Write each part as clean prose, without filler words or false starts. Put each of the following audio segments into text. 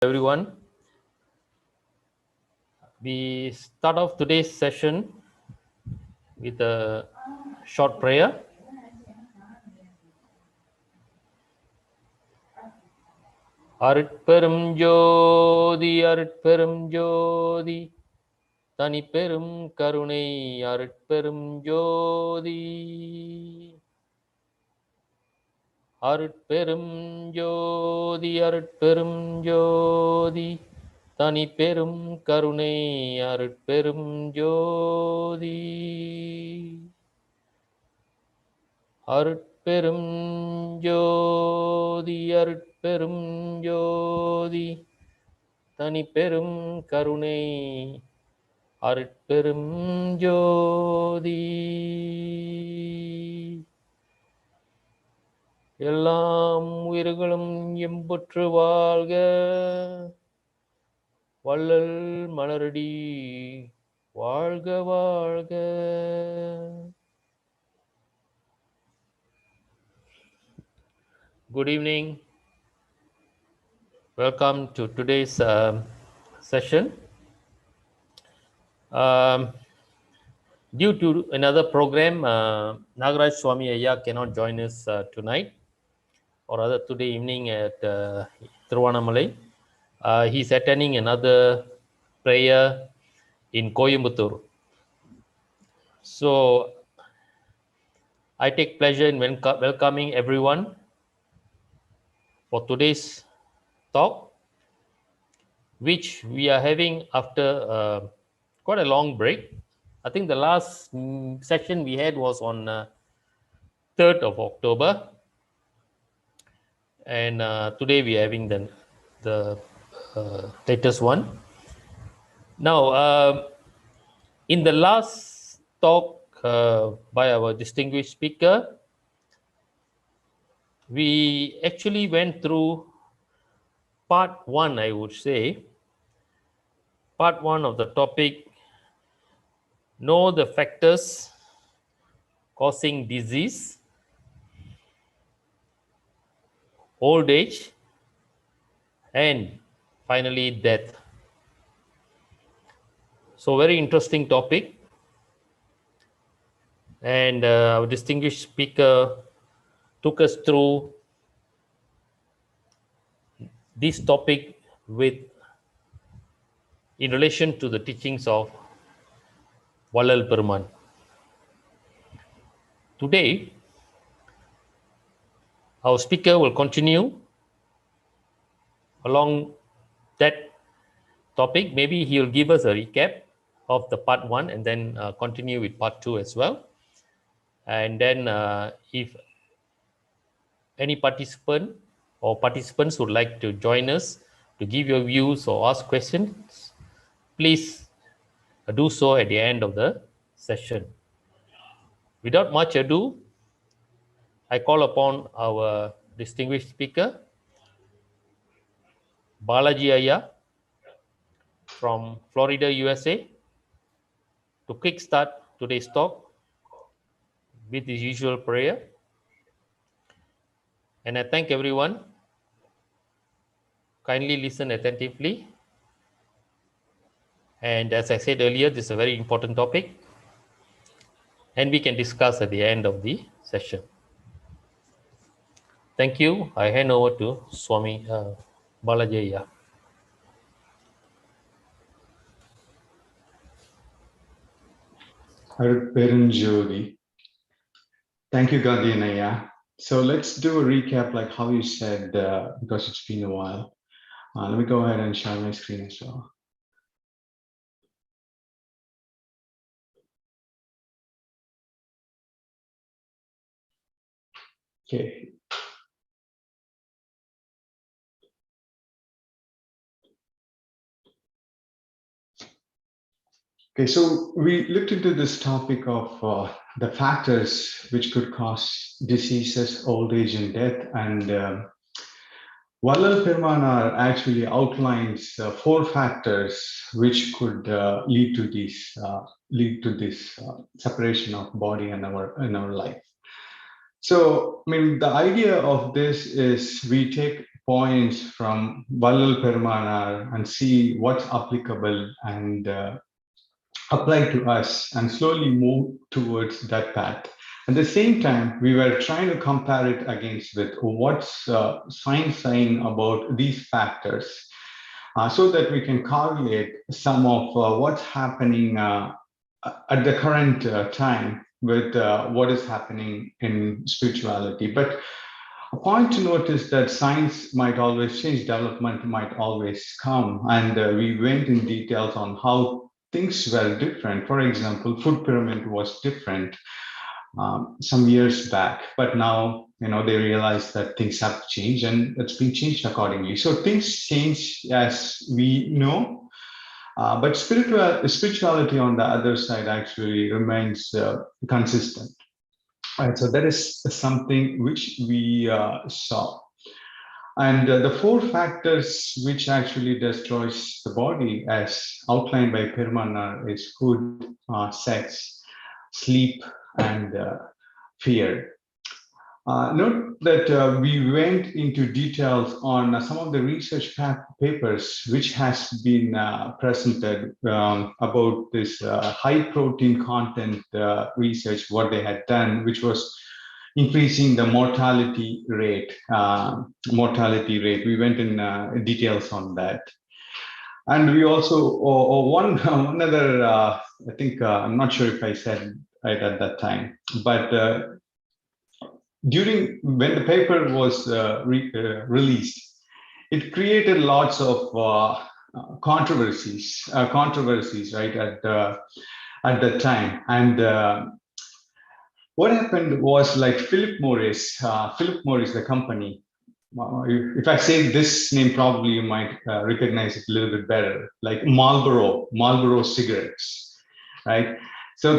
Everyone, we start off today's session with a short prayer. அருட்பெரும் ஜோதி அருட்பெரும் ஜோதி தனிப்பெரும் கருணை அருட்பெரும் ஜோதி அருட்பெரும் ஜோதி அருட்பெரும் ஜோதி தனிப்பெரும் கருணை அருட்பெரும் ஜோதி அருட்பெரும் ஜோதி அருட்பெரும் ஜோதி தனிப்பெரும் கருணை அருட்பெரும் ஜோதி எல்லாம் உயிர்களும் எம்புற்று வாழ்க. வள்ளல் மலரடி வாழ்க வாழ்க. Good evening. Welcome to today's session. Due to another program, Nagaraj Swami Ayya cannot join us tonight, or rather today evening at Thiruvannamalai. He's attending another prayer in Coimbatore. So I take pleasure in welcoming everyone for today's talk, which we are having after quite a long break. I think the last session we had was on 3rd of October, and today we are having the latest one. Now, in the last talk by our distinguished speaker, we actually went through part 1, I would say. Part 1 of the topic, know the factors causing disease, old age, and finally death. So very interesting topic, and our distinguished speaker took us through this topic in relation to the teachings of Vallal Peruman. Today, our speaker will continue along that topic. Maybe he will give us a recap of the part 1 and then continue with part 2 as well. And then if any participant or participants would like to join us to give your views or ask questions, please do so at the end of the session. Without much ado, I call upon our distinguished speaker, Balaji Ayya from Florida, USA, to kickstart today's talk with his usual prayer. And I thank everyone. Kindly listen attentively. And as I said earlier, this is a very important topic, and we can discuss at the end of the session. Thank you. I hand over to Swami Balaji Ayya. Arutperum Jodi. Thank you, Gandhi and Ayya. So let's do a recap like how you said, because it's been a while. Let me go ahead and share my screen as well. Okay. Okay, so we looked into this topic of the factors which could cause diseases, old age, and death. And Vallal Peruman actually outlines 4 factors which could lead to this separation of body and our life. So, I mean, the idea of this is we take points from Vallalar Perumanar and see what's applicable and apply to us and slowly move towards that path. At the same time, we were trying to compare it against with what's science saying about these factors so that we can correlate some of what's happening at the current time with what is happening in spirituality. But a point to note is that science might always change, development might always come, and we went in details on how things were different. For example, food pyramid was different some years back, but now they realize that things have changed and it's been changed accordingly. So things change as we know, but spirituality on the other side actually remains consistent. Right, so that is something which we saw. And the 4 factors which actually destroys the body as outlined by Perumanar is food, sex, sleep, and fear. Note that we went into details on some of the research papers which has been presented about this high protein content research, what they had done, which was increasing the mortality rate. We went in details on that. And we also, one other, I think, I'm not sure if I said right at that time, but when the paper was released, it created lots of controversies, right, at the time. And what happened was, like, Philip Morris, the company. If I say this name, probably you might recognize it a little bit better, like Marlboro cigarettes, right? So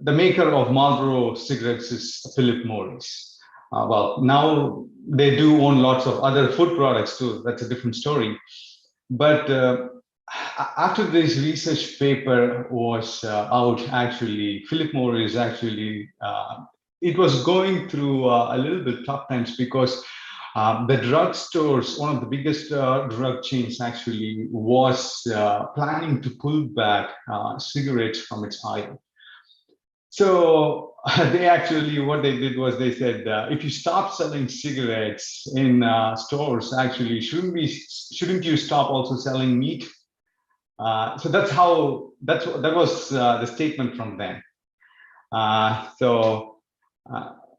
the maker of Marlboro cigarettes is Philip Morris. Well, now they do own lots of other food products too. That's a different story. But after this research paper was out, actually, Philip Morris actually, it was going through a little bit tough times because the drugstores, one of the biggest drug chains actually, was planning to pull back cigarettes from its aisle. So they actually, what they did was they said, if you stop selling cigarettes in stores, actually, shouldn't you stop also selling meat? So that was the statement from them.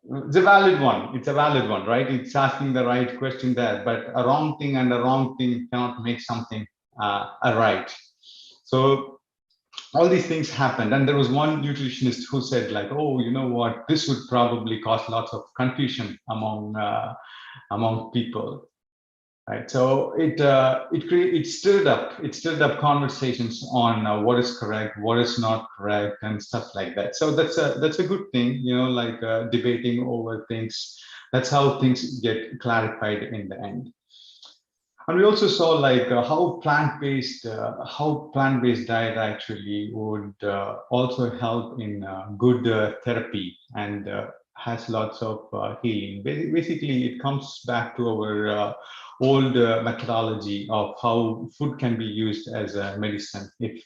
It's a valid one. It's a valid one, right? It's asking the right question there, but a wrong thing and a wrong thing cannot make something a right. So all these things happened. And there was one nutritionist who said, like, oh, you know what, this would probably cause lots of confusion among people. Right, so it stirred up conversations on what is correct, what is not correct, and stuff like that. So that's a good thing, like debating over things. That's how things get clarified in the end. And we also saw, like, how plant-based diet actually would also help in good therapy and has lots of healing. Basically, it comes back to our old methodology of how food can be used as a medicine if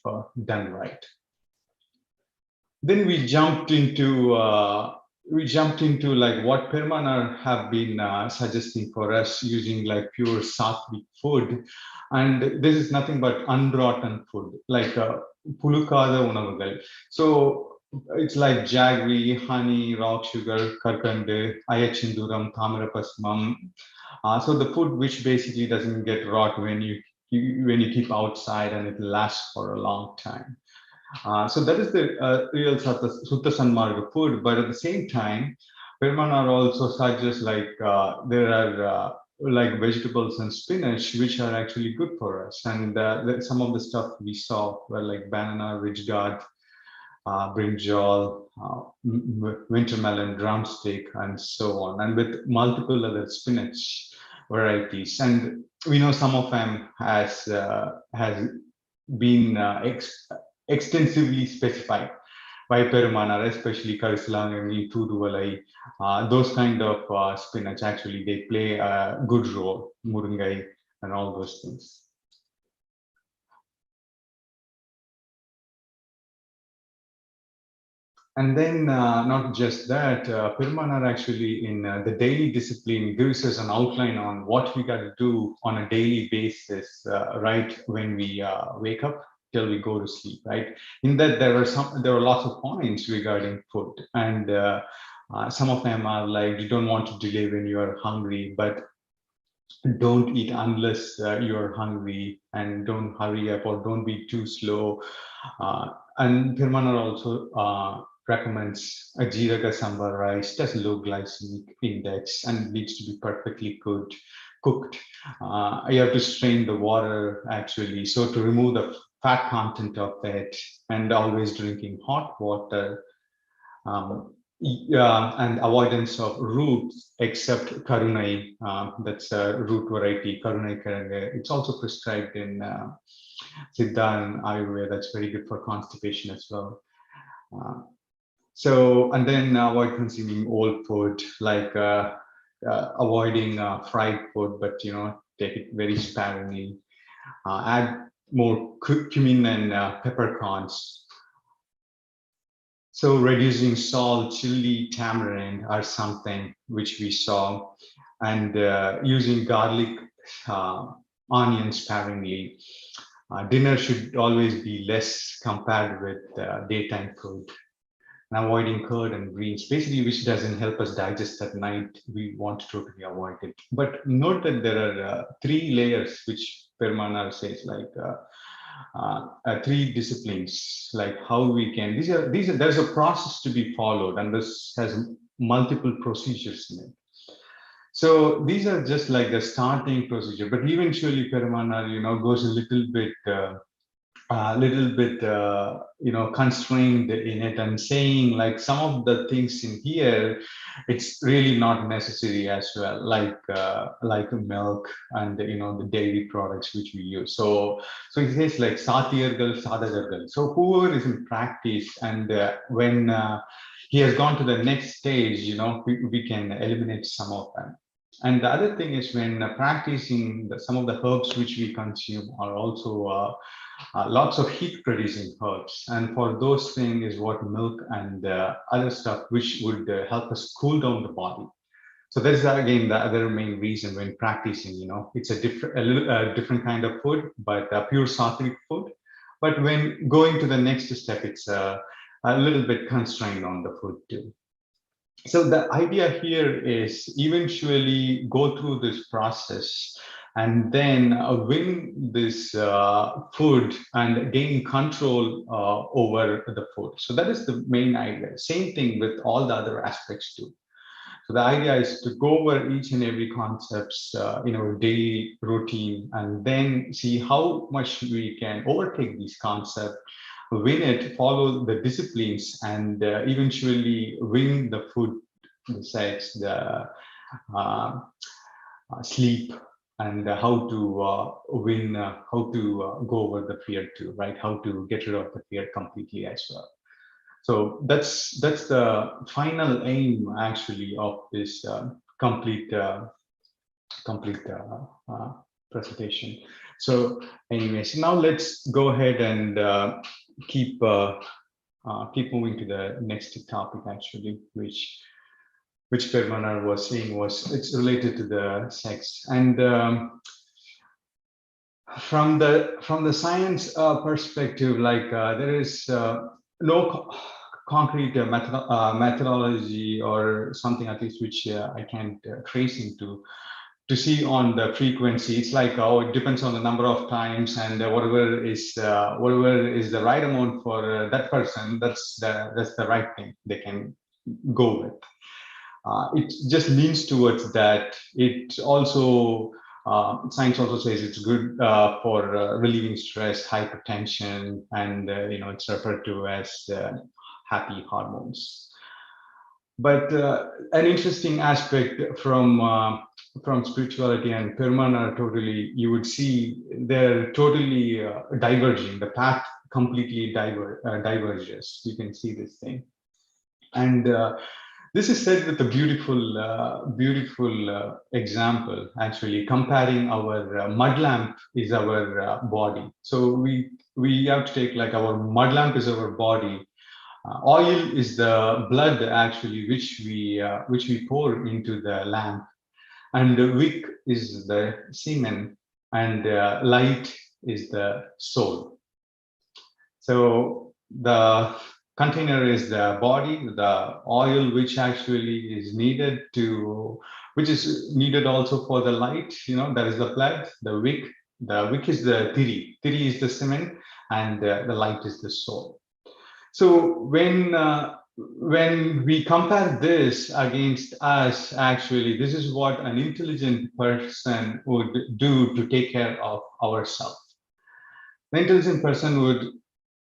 done right. Then we jumped into like what Perumanar have been suggesting for us, using like pure sattvic food, and this is nothing but unrotten food, like pulukada unavugal. So it's like jaggery, honey, rock sugar, karkande, ayachinduram, tamarapasmam. So the food which basically doesn't get rot when you keep outside, and it lasts for a long time. So that is the real Sutta Sanmarga food. But at the same time, Perumanar also suggests, like, there are like vegetables and spinach which are actually good for us. And some of the stuff we saw were like banana, ridge gourd, brinjal, winter melon, drumstick, and so on, and with multiple other spinach varieties. And we know some of them has been extensively specified, Vaiperumanar, especially Karisalangangi, Thuduvalai, those kind of spinach, actually, they play a good role, Muringai, and all those things. And then not just that, Perumanar actually in the daily discipline gives us an outline on what we got to do on a daily basis, right when we wake up till we go to sleep, right? In that there were lots of points regarding food, and some of them are like, you don't want to delay when you are hungry, but don't eat unless you're hungry, and don't hurry up or don't be too slow. And Perumanar also recommends a Jeeraga Sambar rice, just low glycemic index, and needs to be perfectly cooked. You have to strain the water actually, so to remove the fat content of it, and always drinking hot water. And avoidance of roots except Karunai, that's a root variety, Karunai Karanga. It's also prescribed in Siddha and Ayurveda. That's very good for constipation as well. And then avoid consuming old food, like avoiding fried food, but take it very sparingly. Add more cumin and peppercorns. So reducing salt, chili, tamarind are something which we saw, and using garlic, onion sparingly. Dinner should always be less compared with daytime food. And avoiding curd and greens, basically, which doesn't help us digest at night. We want to totally avoid it. But note that there are 3 layers, which Perumanar says, like 3 disciplines, like how we can. There's a process to be followed, and this has multiple procedures in it. So these are just like the starting procedure, but eventually Perumanar, goes a little bit constrained in it, and saying like some of the things in here, it's really not necessary as well, like milk and the dairy products which we use. So it says like Sathiyargal, Sadhagargal. So whoever is in practice, and when he has gone to the next stage, we can eliminate some of them. And the other thing is, when practicing, some of the herbs which we consume are also lots of heat producing herbs, and for those things is what milk and other stuff which would help us cool down the body. So that's again the other main reason when practicing, it's a different kind of food, but pure sattvic food. But when going to the next step, it's a little bit constrained on the food too. So the idea here is eventually go through this process, and then win this food and gain control over the food. So that is the main idea. Same thing with all the other aspects too. So the idea is to go over each and every concepts in our daily routine, and then see how much we can overtake these concepts, win it, follow the disciplines, and eventually win the food, the sex, the sleep, and how to win, how to go over the fear too, right? How to get rid of the fear completely as well. So that's the final aim actually of this complete presentation. So anyways, now let's go ahead and keep moving to the next topic actually, which Perumanar was saying was it's related to the sex. And from the science perspective, like there is no concrete methodology or something, at least, which I can't trace into to see on the frequency. It's like, it depends on the number of times, and whatever is the right amount for that person, that's the right thing they can go with. It just leans towards that. It also science also says it's good for relieving stress, hypertension, and it's referred to as happy hormones. But an interesting aspect from spirituality and Perumanar, totally, you would see they're totally diverging. The path completely diverges. You can see this thing. And this is said with a beautiful example, actually, comparing our mud lamp is our body. So we have to take like our mud lamp is our body. Oil is the blood, actually, which we pour into the lamp. And the wick is the semen, and light is the soul. So the container is the body, the oil which actually is needed which is needed also for the light, that is the blood. The wick is the tiri is the semen, and the light is the soul. So when we compare this against us, actually, this is what an intelligent person would do to take care of ourselves. The intelligent person would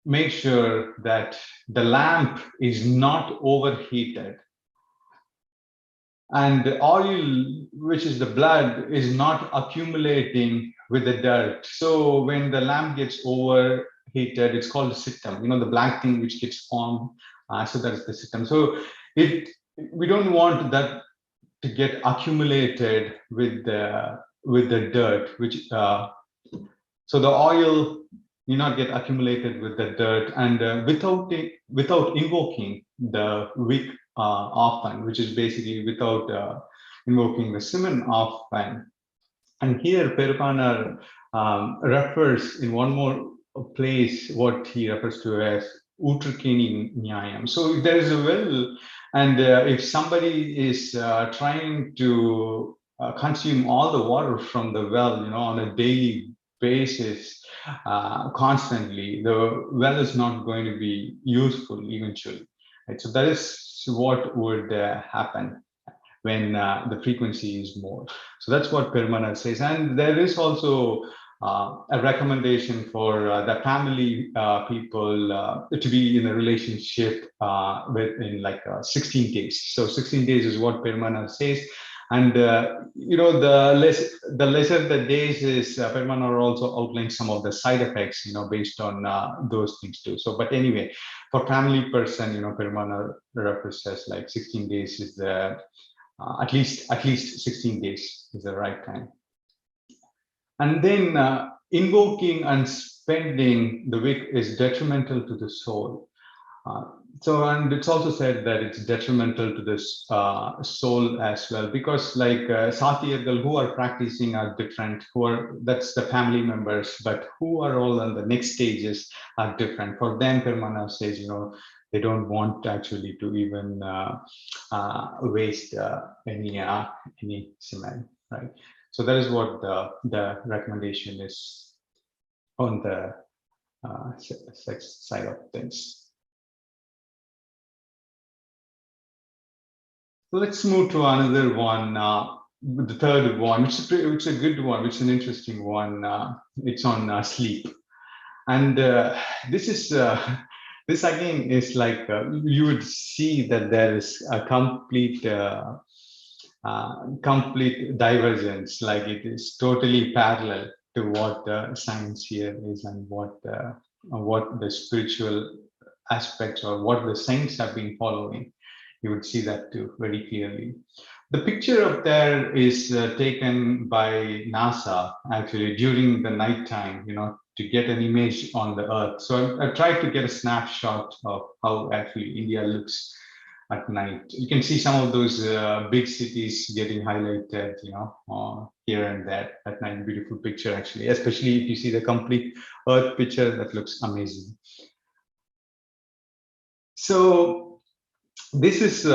make sure that the lamp is not overheated, and the oil, which is the blood, is not accumulating with the dirt. So when the lamp gets overheated, it's called the septum, the black thing which gets formed. So that is the septum. So we don't want that to get accumulated with the dirt, which so the oil will not get accumulated with the dirt, and without invoking the wick often, which is basically without invoking the semen often. And here Perupanar refers in one more place what he refers to as Utrukeni Nyayam. So if there is a well, and if somebody is trying to consume all the water from the well, on a daily basis, constantly, the well is not going to be useful eventually. Right? So that is what would happen when the frequency is more. So that's what Perumanar says. And there is also a recommendation for the family people to be in a relationship within like 16 days. So 16 days is what Perumanar says. And the lesser the days is, Perumanar also outlines some of the side effects, based on those things too. So, but anyway, for family person, Perumanar refers like 16 days is the at least 16 days is the right time. And then invoking and spending the wick is detrimental to the soul. And it's also said that it's detrimental to this soul as well, because like Sathiyargal who are practicing are different, that's the family members, but who are all on the next stages are different. For them, Perumanar says, they don't want actually to even waste any semen, right? So that is what the recommendation is on the sex side of things. Let's move to another one, the third one, which is a good one, which is an interesting one. It's on sleep, and this is this again is like you would see that there is a complete divergence, like it is totally parallel to what the science here is and what the spiritual aspects or what the saints have been following. You would see that too very clearly. The picture up there is taken by NASA actually during the nighttime, to get an image on the Earth. So I tried to get a snapshot of how actually India looks at night. You can see some of those big cities getting highlighted, here and there at night. Beautiful picture actually, especially if you see the complete Earth picture, that looks amazing. So this is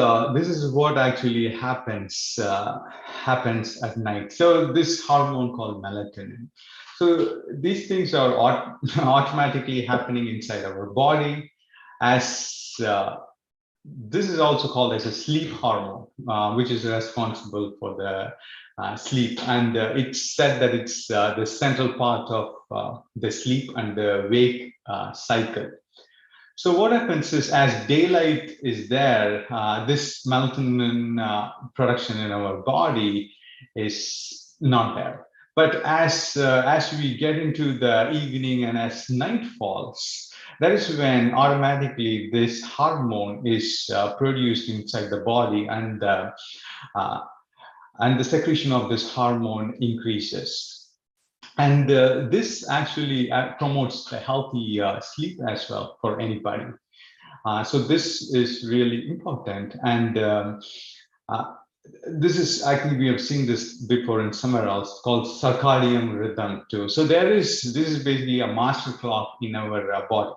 what actually happens at night. So this hormone called melatonin. So these things are automatically happening inside our body, as this is also called as a sleep hormone, which is responsible for the sleep. And it's said that it's the central part of the sleep and the wake cycle. So what happens is, as daylight is there, this melatonin production in our body is not there. But as we get into the evening and as night falls, that is when automatically this hormone is produced inside the body, and the secretion of this hormone increases. And this actually promotes a healthy sleep as well for anybody. So this is really important. And this is, I think we have seen this before in somewhere else, called circadian rhythm too. So this is basically a master clock in our body.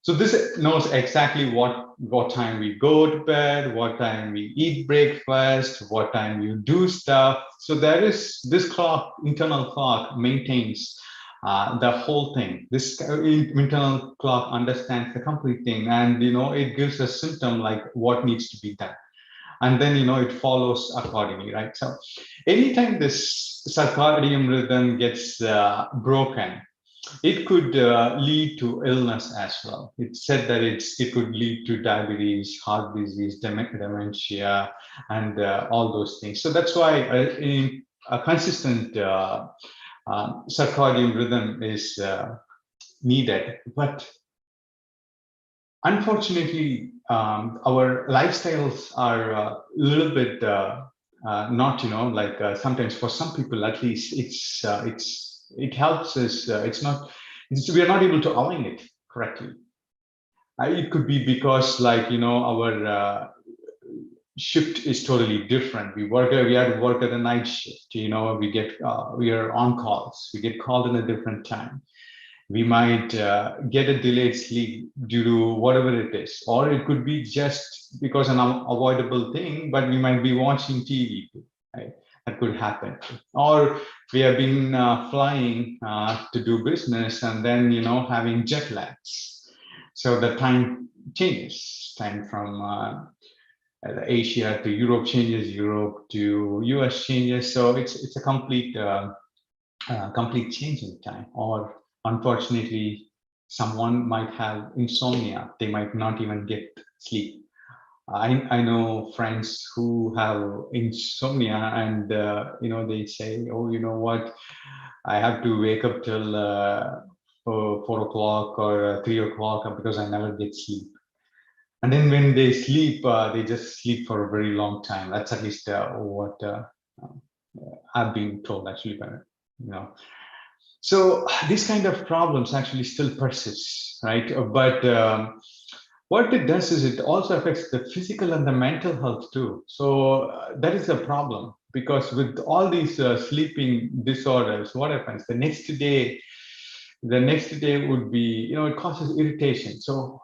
So this knows exactly what time we go to bed, what time we eat breakfast, what time you do stuff. So there is this clock, internal clock, maintains the whole thing. This internal clock understands the complete thing, and it gives a symptom like what needs to be done, and then it follows accordingly, right? So anytime this circadian rhythm gets broken, it could lead to illness as well. It's said that it could lead to diabetes, heart disease, dementia, and all those things. So that's why a consistent circadian rhythm is needed. But unfortunately, our lifestyles are a little bit not, like sometimes for some people at least, it helps us. We are not able to align it correctly. It could be because, like, our shift is totally different. We have to work at a night shift. We are on calls. We get called in a different time. We might get a delayed sleep due to whatever it is, or it could be just because an unavoidable thing, but we might be watching TV, right? That could happen. Or we have been flying to do business, and then having jet lags. So the time changes. Time from Asia to Europe changes, Europe to US changes. So it's a complete change in time. Or unfortunately, someone might have insomnia. They might not even get sleep. I know friends who have insomnia, and they say, oh, you know what, I have to wake up till 4 o'clock or 3 o'clock because I never get sleep. And then when they sleep, they just sleep for a very long time. That's at least what I've been told, actually, So these kind of problems actually still persist, right? But what it does is it also affects the physical and the mental health too. So that is a problem, because with all these sleeping disorders, what happens the next day would be, it causes irritation. So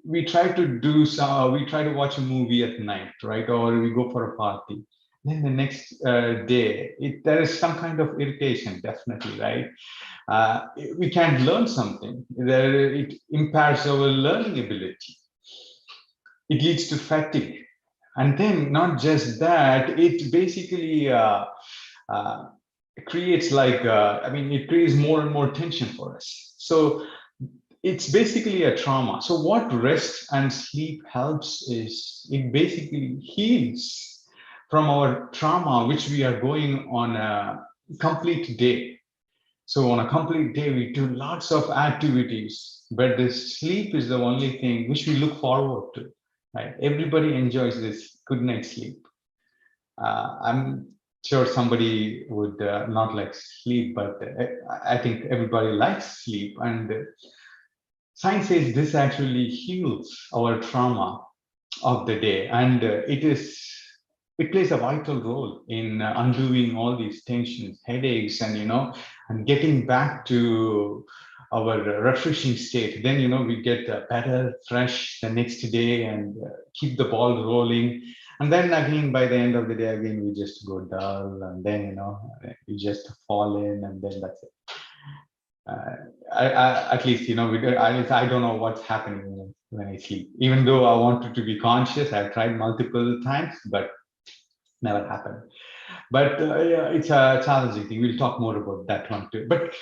we try to watch a movie at night, right? Or we go for a party. Then the next day, there is some kind of irritation, definitely, right? We can't learn something. It impairs our learning ability. It leads to fatigue. And then not just that, it basically creates it creates more and more tension for us. So it's basically a trauma. So what rest and sleep helps is it basically heals from our trauma, which we are going on a complete day. So on a complete day, we do lots of activities, but the sleep is the only thing which we look forward to, right? Everybody enjoys this good night's sleep. I'm sure somebody would not like sleep, but I think everybody likes sleep. And science says this actually heals our trauma of the day, and it plays a vital role in undoing all these tensions, headaches, and getting back to our refreshing state. Then we get better, fresh the next day, and keep the ball rolling. And then again, by the end of the day, again we just go dull, and then we just fall in, and then that's it. At least I don't know what's happening when I sleep. Even though I wanted to be conscious, I've tried multiple times, but never happened. But yeah, it's a challenging thing. We'll talk more about that one too. But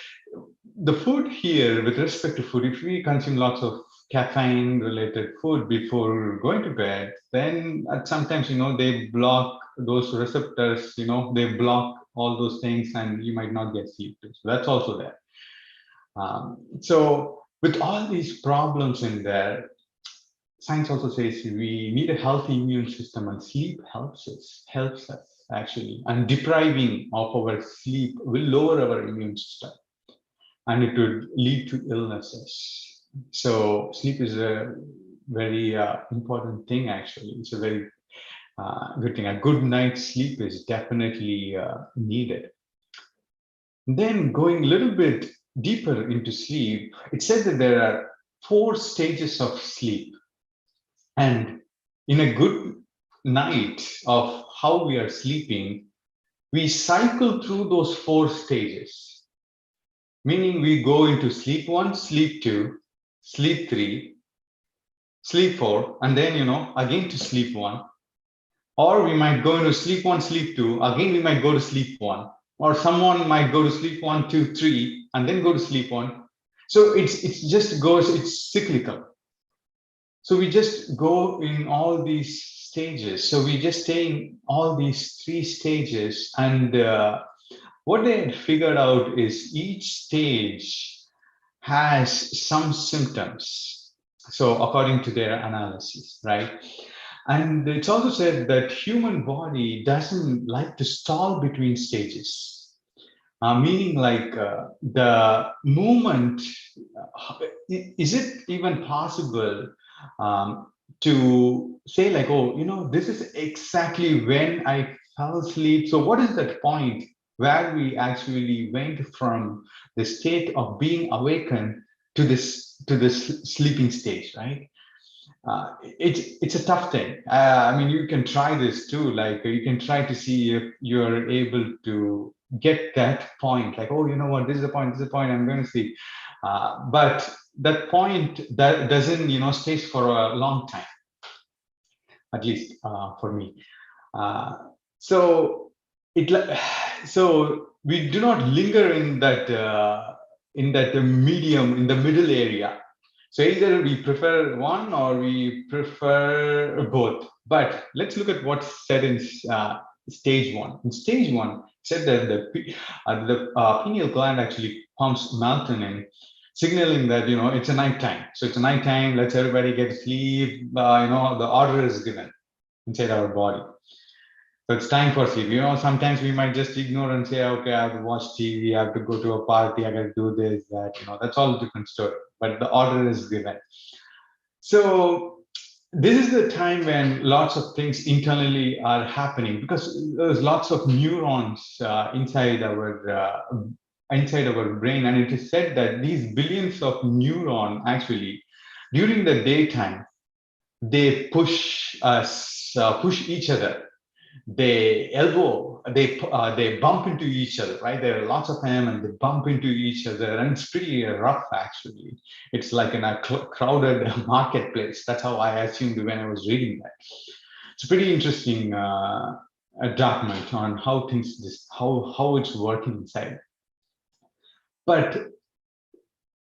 the food here, with respect to food, if we consume lots of caffeine related food before going to bed, then sometimes they block those receptors, they block all those things, and you might not get sleep too. So that's also there. So with all these problems in there, science also says we need a healthy immune system, and sleep helps us actually. And depriving of our sleep will lower our immune system, and it would lead to illnesses. So sleep is a very important thing, actually. It's a very good thing. A good night's sleep is definitely needed. Then going a little bit deeper into sleep, it says that there are 4 stages of sleep. And in a good night of how we are sleeping, we cycle through those 4 stages. Meaning we go into sleep 1, sleep 2, sleep 3, sleep 4, and then, again to sleep 1. Or we might go into sleep 1, sleep 2, again we might go to sleep 1. Or someone might go to sleep 1, 2, 3, and then go to sleep 1. So it's cyclical. So we just go in all these stages. So we just stay in all these 3 stages. And what they had figured out is each stage has some symptoms. So according to their analysis, right? And it's also said that human body doesn't like to stall between stages. Meaning like the movement, is it even possible to say like, oh, this is exactly when I fell asleep. So what is that point where we actually went from the state of being awakened to this sleeping stage, right? It's a tough thing. I mean, you can try this too. Like you can try to see if you're able to get that point. Like, oh, you know what? This is the point. This is the point. I'm going to sleep. But that point that doesn't, stays for a long time. At least for me. So we do not linger in that medium, in the middle area. So either we prefer one or we prefer both. But let's look at what's said in stage 1. In stage 1, it said that the pineal gland actually pumps melatonin, signaling that it's a nighttime. So it's a nighttime. Let's everybody get to sleep. The order is given inside our body. So it's time for sleep. Sometimes we might just ignore and say, okay, I have to watch TV, I have to go to a party, I got to do this, that, that's all a different story. But the order is given. So this is the time when lots of things internally are happening, because there's lots of neurons inside our brain. And it is said that these billions of neurons actually, during the daytime, they push each other. They elbow, they bump into each other, right? There are lots of them, and they bump into each other, and it's pretty rough, actually. It's like in a crowded marketplace. That's how I assumed when I was reading that. It's a pretty interesting document on how how it's working inside. But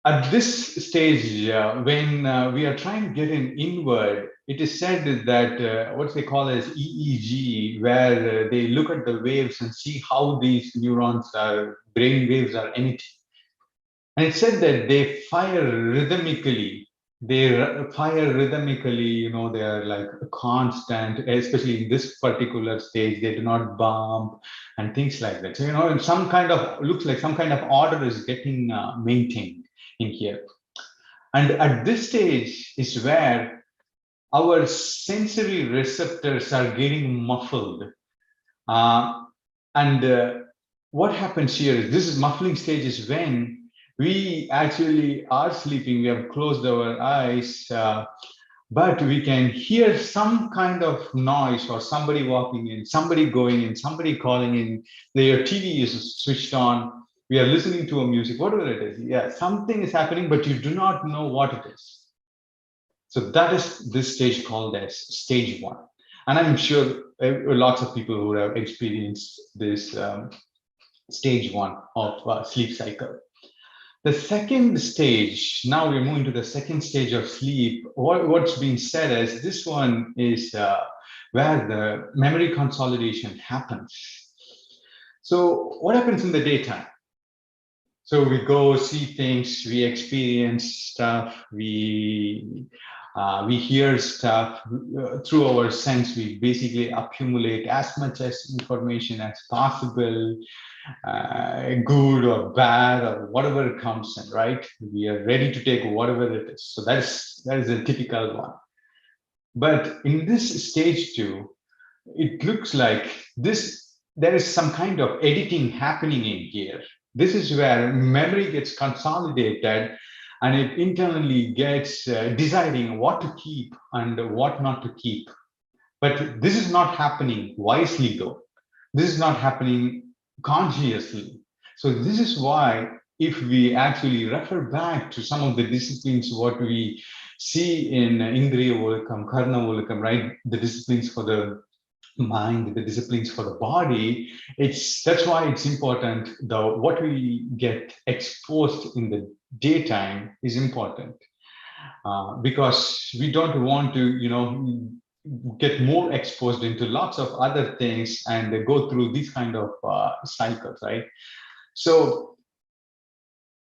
at this stage, when we are trying to get in inward, it is said that what they call as EEG, where they look at the waves and see how these brain waves are emitting. And it said that they fire rhythmically. They are like constant, especially in this particular stage. They do not bump and things like that. So, and looks like some kind of order is getting maintained in here. And at this stage is where our sensory receptors are getting muffled. And what happens here is, this is muffling stage, is when we actually are sleeping, we have closed our eyes, but we can hear some kind of noise, or somebody walking in, somebody going in, somebody calling in, your TV is switched on, we are listening to a music, whatever it is. Yeah, something is happening, but you do not know what it is. So that is this stage called as stage 1. And I'm sure lots of people who have experienced this stage 1 of sleep cycle. The second stage, now we're moving to the second stage of sleep. What's being said is, this one is where the memory consolidation happens. So what happens in the daytime? So we go see things, we experience stuff, we hear stuff through our sense. We basically accumulate as much as information as possible, good or bad or whatever comes in, right? We are ready to take whatever it is. So that is a typical one. But in this stage 2, it looks like there is some kind of editing happening in here. This is where memory gets consolidated and it internally gets deciding what to keep and what not to keep. But this is not happening wisely though. This is not happening consciously. So this is why if we actually refer back to some of the disciplines, what we see in Indriya Volakam, Karna Volakam, right? The disciplines for the mind, the disciplines for the body, that's why it's important. What we get exposed in the daytime is important because we don't want to, get more exposed into lots of other things and go through these kind of cycles, right? So,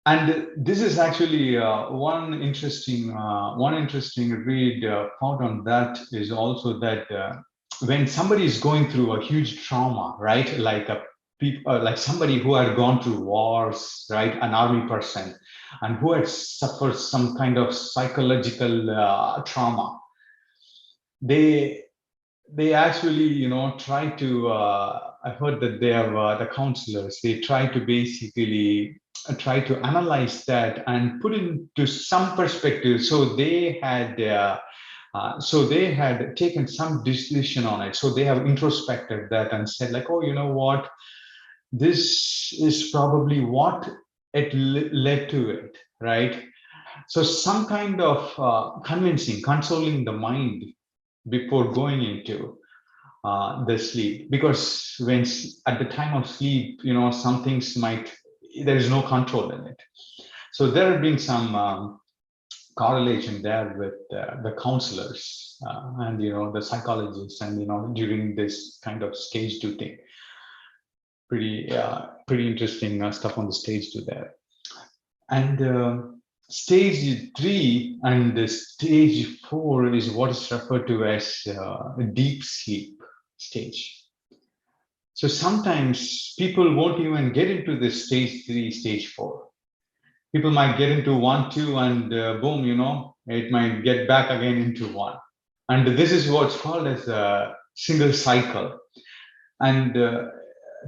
and this is actually one interesting read found on that is also that when somebody is going through a huge trauma, right, like like somebody who had gone through wars, right, an army person, and who had suffered some kind of psychological trauma, they actually try to I heard that they have the counselors, they try to basically try to analyze that and put into some perspective. So they had taken some decision on it. So they have introspected that and said like, oh, you know what, this is probably what it led to it, right? So some kind of consoling the mind before going into the sleep, because when at the time of sleep, some things there is no control in it. So there have been some correlation there with the counselors and the psychologists, and during this kind of stage 2 thing. Pretty interesting stuff on the stage 2 there. And stage 3 and the stage 4 is what is referred to as a deep sleep stage. So sometimes people won't even get into this stage 3, stage 4. People might get into 1, 2, and boom, it might get back again into 1. And this is what's called as a single cycle. And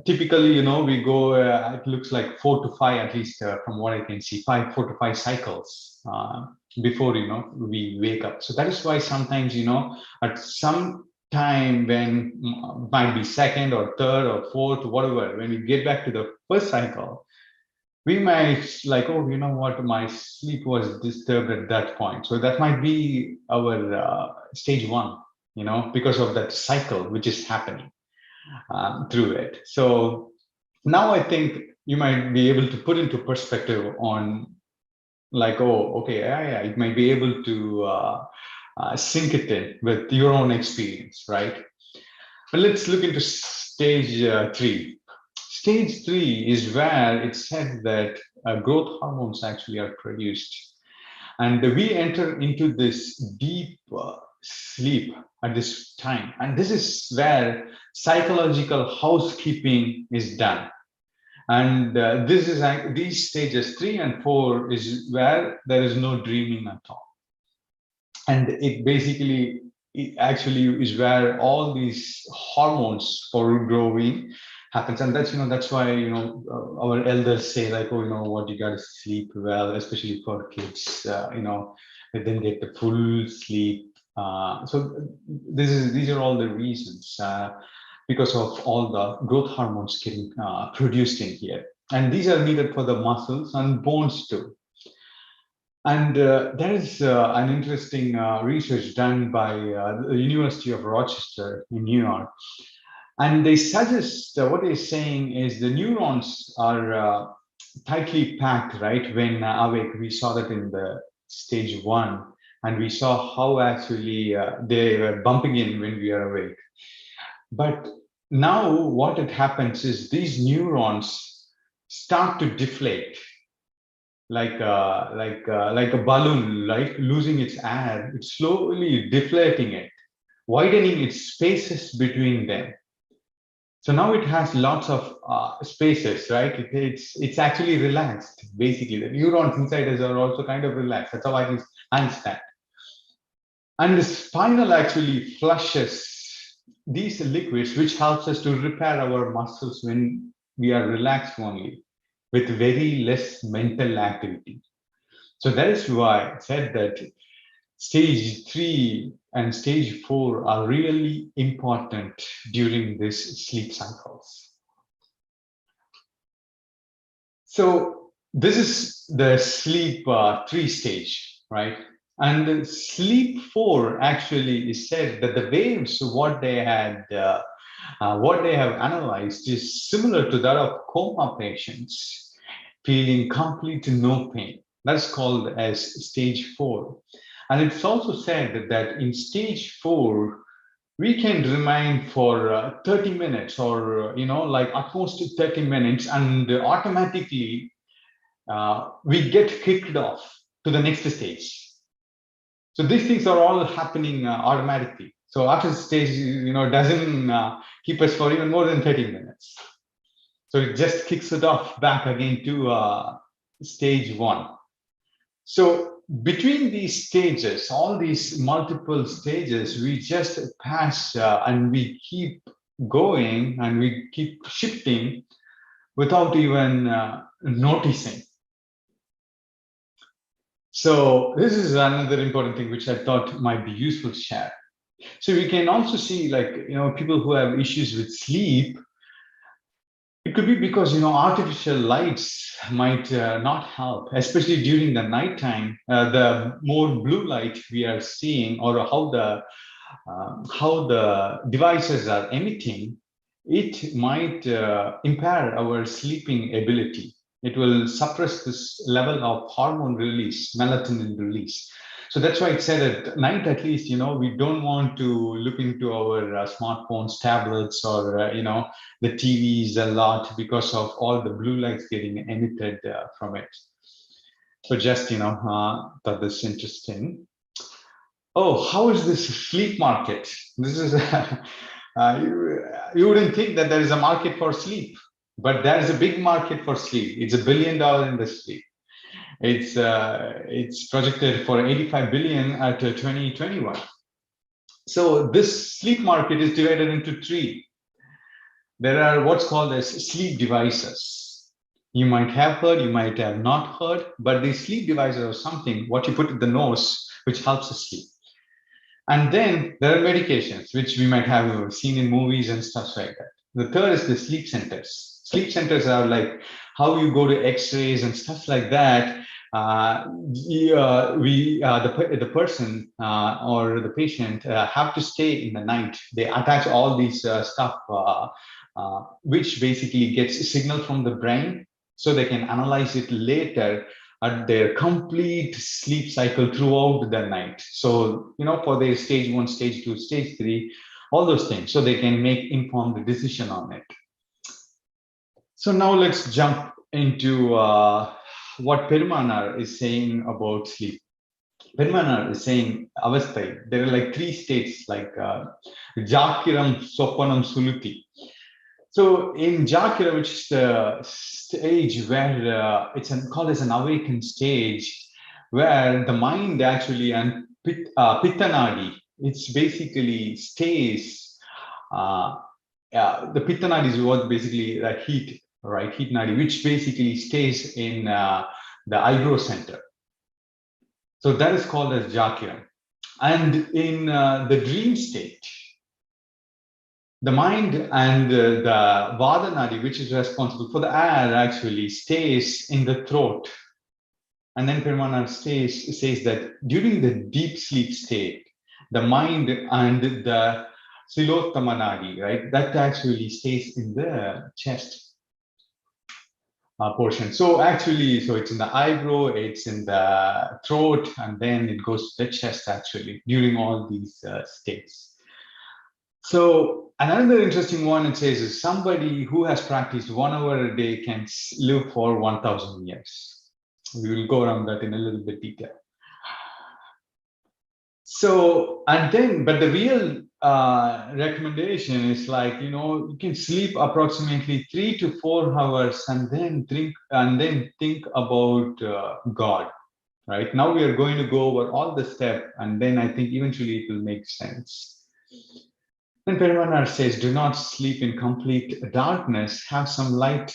typically, we go, it looks like 4 to 5, at least from what I can see, 4 to 5 cycles before, we wake up. So that is why sometimes, at some time when might be second or third or fourth, whatever, when we get back to the first cycle, we might like, oh, you know what, my sleep was disturbed at that point. So that might be our stage 1, because of that cycle which is happening through it. So now I think you might be able to put into perspective on like, oh, okay, yeah, it might be able to sync it in with your own experience, right? But let's look into stage 3. Stage 3 is where it said that growth hormones actually are produced. And we enter into this deep sleep at this time. And this is where psychological housekeeping is done. And this is these stages 3 and 4 is where there is no dreaming at all. And it actually is where all these hormones for growing happens. And that's why our elders say like, oh, what, you got to sleep well, especially for kids, they then get the full sleep. So these are all the reasons because of all the growth hormones getting produced in here, and these are needed for the muscles and bones too. And there is an interesting research done by the University of Rochester in New York. And they suggest what they're saying is the neurons are tightly packed, right? When awake, we saw that in the stage 1, and we saw how actually they were bumping in when we are awake. But now what it happens is these neurons start to deflate like a balloon, like losing its air. It's slowly deflating it, widening its spaces between them. So now it has lots of spaces, right? It's actually relaxed. Basically, the neurons inside us are also kind of relaxed. That's how I understand. And the spinal actually flushes these liquids, which helps us to repair our muscles when we are relaxed only, with very less mental activity. So that is why I said that stage 3 and stage 4 are really important during this sleep cycles. So this is the sleep 3 stage, right? And the sleep 4 actually is said that the waves, what they have analyzed is similar to that of coma patients, feeling complete no pain. That's called as stage 4. And it's also said that in stage 4, we can remain for 30 minutes or, like at most 30 minutes, and automatically we get kicked off to the next stage. So these things are all happening automatically. So after the stage, doesn't keep us for even more than 30 minutes. So it just kicks it off back again to stage 1. So between these stages, all these multiple stages, we just pass and we keep going and we keep shifting without even noticing. So this is another important thing which I thought might be useful to share. So we can also see, like, people who have issues with sleep. It could be because, artificial lights might not help, especially during the nighttime. The more blue light we are seeing, or how the devices are emitting, it might impair our sleeping ability. It will suppress this level of hormone release, melatonin release. So that's why it said at night, at least, we don't want to look into our smartphones, tablets, or, the TVs a lot because of all the blue lights getting emitted from it. So just, thought this is interesting. Oh, how is this sleep market? This is, you wouldn't think that there is a market for sleep, but there is a big market for sleep. It's $1 billion industry. It's projected for 85 billion at 2021. So this sleep market is divided into 3. There are what's called as sleep devices. You might have heard, you might have not heard, but these sleep devices are something what you put in the nose, which helps us sleep. And then there are medications, which we might have seen in movies and stuff like that. The third is the sleep centers. Sleep centers are like how you go to X-rays and stuff like that. The person or the patient have to stay in the night. They attach all these stuff, which basically gets a signal from the brain, so they can analyze it later at their complete sleep cycle throughout the night. So, for their stage 1, stage 2, stage 3, all those things, so they can make informed decision on it. So now let's jump into what Perumanar is saying about sleep. Perumanar is saying avasthai. There are like 3 states, like Jakiram, Sopanam, Suluti. So in Jakira, which is the stage where it's called as an awakened stage, where the mind actually and Pittanadi, it's basically stays. The Pittanadi is what basically the heat, right? Heat nadi, which basically stays in the eyebrow center. So that is called as Jakira. And in the dream state, the mind and the Vada Nadi, which is responsible for the air, actually stays in the throat. And then Perumanar says that during the deep sleep state, the mind and the Silottama Nadi, right, that actually stays in the chest portion. So actually, so it's in the eyebrow, it's in the throat, and then it goes to the chest actually during all these states. So another interesting one, it says, is somebody who has practiced 1 hour a day can live for 1,000 years. We will go around that in a little bit detail. So, and then, but the real recommendation is like, you can sleep approximately 3 to 4 hours and then think about God. Right now, we are going to go over all the steps, and then I think eventually it will make sense. Then Perumanar says, do not sleep in complete darkness, have some light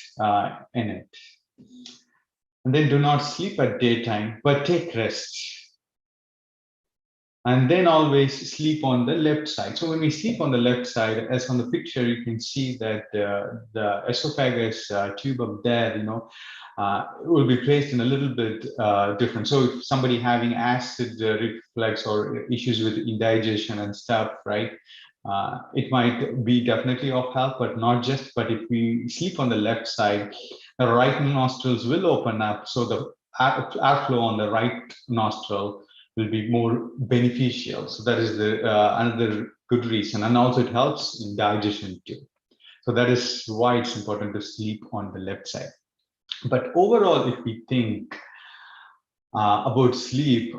in it. And then do not sleep at daytime, but take rest. And then always sleep on the left side. So when we sleep on the left side, as on the picture, you can see that the esophagus tube up there, will be placed in a little bit different. So if somebody having acid reflux or issues with indigestion and stuff, right, it might be definitely of help, but not just. But if we sleep on the left side, the right nostrils will open up. So the airflow on the right nostril will be more beneficial. So that is the another good reason. And also it helps in digestion too. So that is why it's important to sleep on the left side. But overall, if we think about sleep,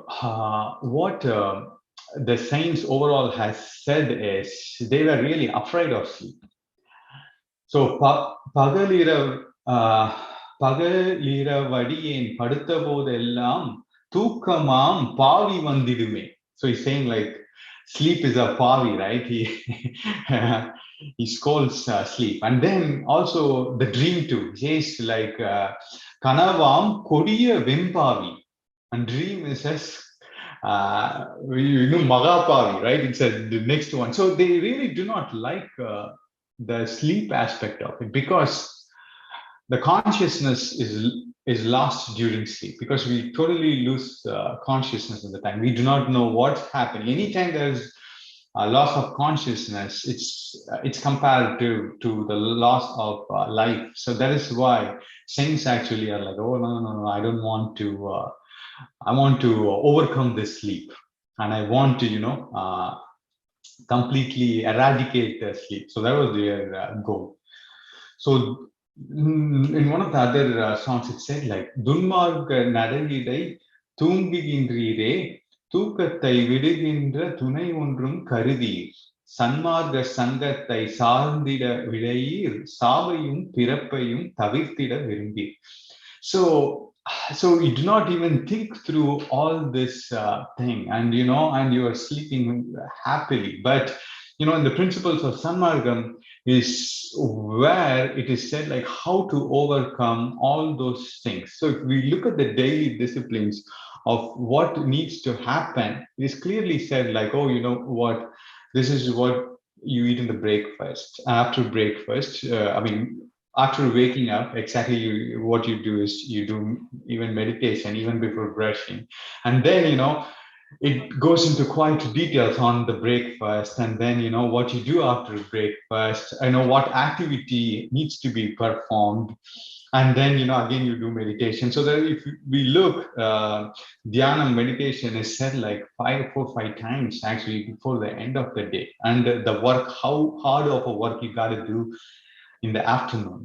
what the science overall has said is they were really afraid of sleep. So பகலிரவடியேன் படுத்த போதெல்லாம் தூக்கமாம் பாவி வந்திடுமே. So he's saying like sleep is a pavi, right? He scolds sleep. And then also the dream too. He says like kanavam kodiya vempavi. And dream is as magapavi, right? It's the next one. So they really do not like the sleep aspect of it, because the consciousness is lost during sleep, because we totally lose consciousness at the time. We do not know what's happening. Anytime there's a loss of consciousness, it's compared to the loss of life. So that is why saints actually are like, oh no, I don't want to. I want to overcome this sleep, and I want to completely eradicate the sleep. So that was their goal. So in one of the other songs, it said like, துன்மார்க்க நடையிடை தூங்குகின்றீரே, தூக்கத்தை விடுகின்ற துணை ஒன்றும் கருதீர், சன்மார்க்க சங்கத்தை சார்ந்திட விழையீர், சாவையும் பிறப்பையும் தவிர்த்திட விரும்பீர். So you do not even think through all this thing, and and you are sleeping happily. But in the principles of Sanmargam is where it is said like how to overcome all those things. So if we look at the daily disciplines of what needs to happen, it is clearly said like, oh, what, this is what you eat in the breakfast. After breakfast, after waking up, exactly what you do is you do even meditation even before brushing, and then it goes into quite details on the breakfast, and then what you do after breakfast, what activity needs to be performed, and then again you do meditation. So that if we look, dhyana meditation is said like 4 or 5 times actually before the end of the day, and the work, how hard of a work you got to do in the afternoon,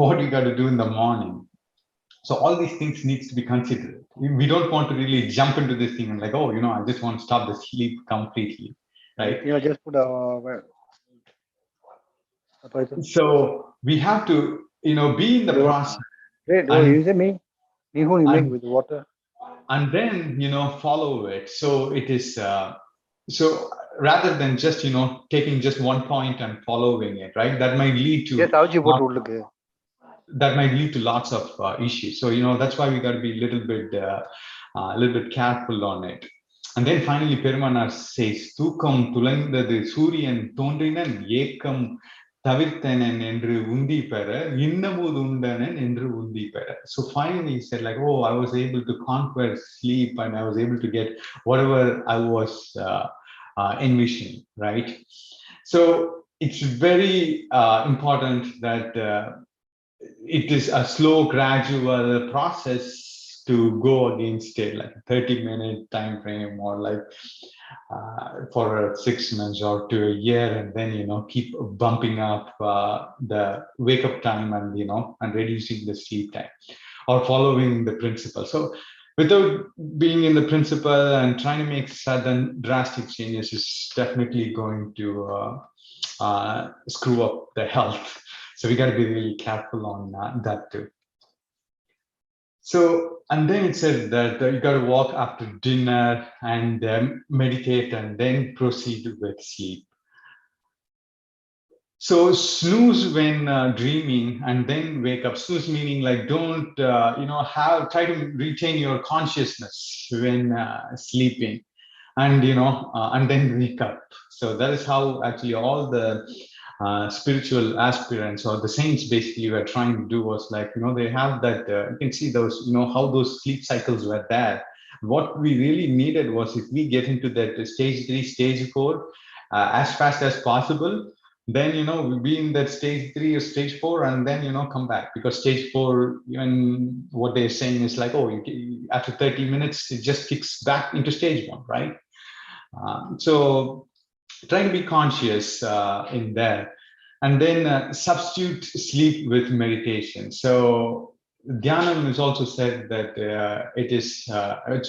what you got to do in the morning. So all these things needs to be considered. We don't want to really jump into this thing and like, oh, I just want to stop the sleep completely, right? Just put So we have to, be in the process. Great. You say me who you make with water, and then follow it. So it is so rather than just taking just one point and following it, right? That might lead to lots of issues. So that's why we got to be a little bit careful on it. And then finally Perumanar says, தூக்கம் துளைந்தது சூரியன் தோன்றினன் ஏக்கம் தவிர்த்தனன் என்று உந்தி பெற இன்னமுது உண்டனன் என்று உந்தி பெற. So finally he said like, oh, I was able to conquer sleep, and I was able to get whatever I was envisioning, right? So it's very important that it is a slow, gradual process to go against it, like a 30-minute time frame, or like for 6 months or to a year, and then keep bumping up the wake up time and and reducing the sleep time, or following the principle. So without being in the principle and trying to make sudden drastic changes is definitely going to screw up the health. So we got to be really careful on that too. So, and then it says that you got to walk after dinner and meditate and then proceed with sleep. So snooze when dreaming and then wake up. Snooze meaning like don't, try to retain your consciousness when sleeping, and, and then wake up. So that is how actually all the spiritual aspirants or the saints basically were trying to do, was like, they have that, you can see those, how those sleep cycles were there. What we really needed was, if we get into that stage 3, stage 4 as fast as possible, then we be in that stage 3 or stage 4 and then come back, because stage 4, even what they're saying is like, oh, after 30 minutes it just kicks back into stage 1, right? So trying to be conscious in there, and then substitute sleep with meditation. So Dhyanam is also said that it's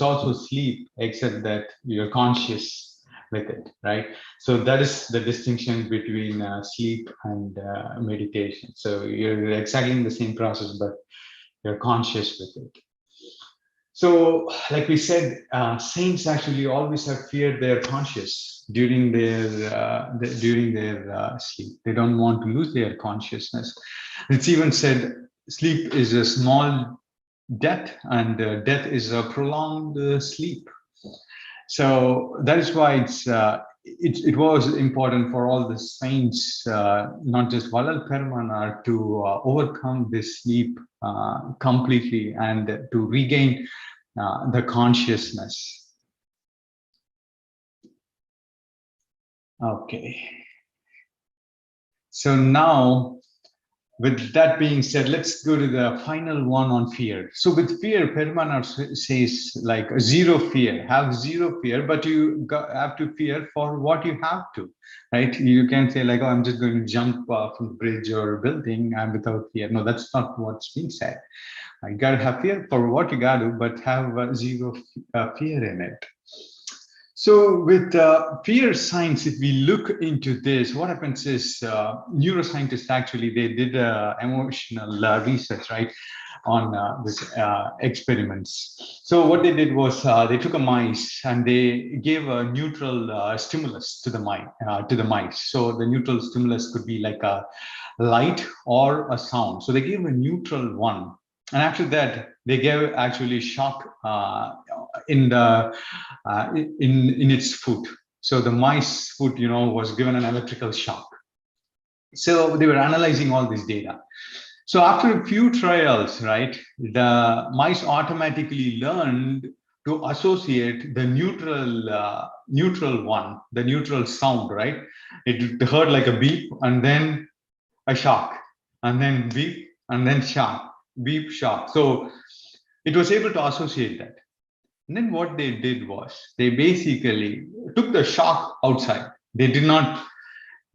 also sleep, except that you're conscious with it, right? So that is the distinction between sleep and meditation. So you're exactly in the same process, but you're conscious with it. So, like we said, saints actually always have feared their conscious during their sleep. They don't want to lose their consciousness. It's even said, sleep is a small death, and death is a prolonged sleep. So that is why it was important for all the saints, not just Vallalar Perumanar, to overcome this sleep completely and to regain the consciousness. Okay. So now, with that being said, let's go to the final one on fear. So with fear, Perumanar says like zero fear, have zero fear, but you have to fear for what you have to, right? You can't say like, oh, I'm just going to jump from the bridge or building and without fear. No, that's not what's being said. You gotta have fear for what you gotta do, but have zero fear in it. So with fear science, if we look into this, what happens is neuroscientists actually, they did emotional research, right, on this experiments. So what they did was they took a mice and they gave a neutral stimulus to the mice. So the neutral stimulus could be like a light or a sound. So they gave a neutral one. And after that, they gave actually shock in its foot. So the mice foot, was given an electrical shock. So they were analyzing all this data. So after a few trials, right, the mice automatically learned to associate the neutral one, the neutral sound, right? It heard like a beep and then a shock, and then beep and then shock. Beep, shock. So it was able to associate that. And then what they did was they basically took the shock outside. They did not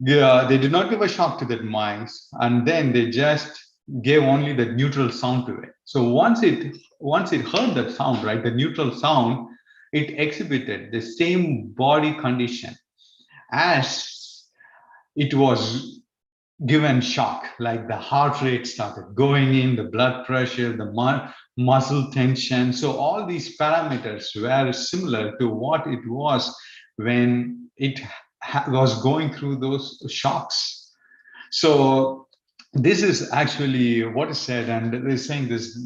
give a shock to that mice, and then they just gave only the neutral sound to it. So once it heard that sound, right, the neutral sound, it exhibited the same body condition as it was given shock, like the heart rate started going in, the blood pressure, the muscle tension. So all these parameters were similar to what it was when it was going through those shocks. So this is actually what is said, and they're saying this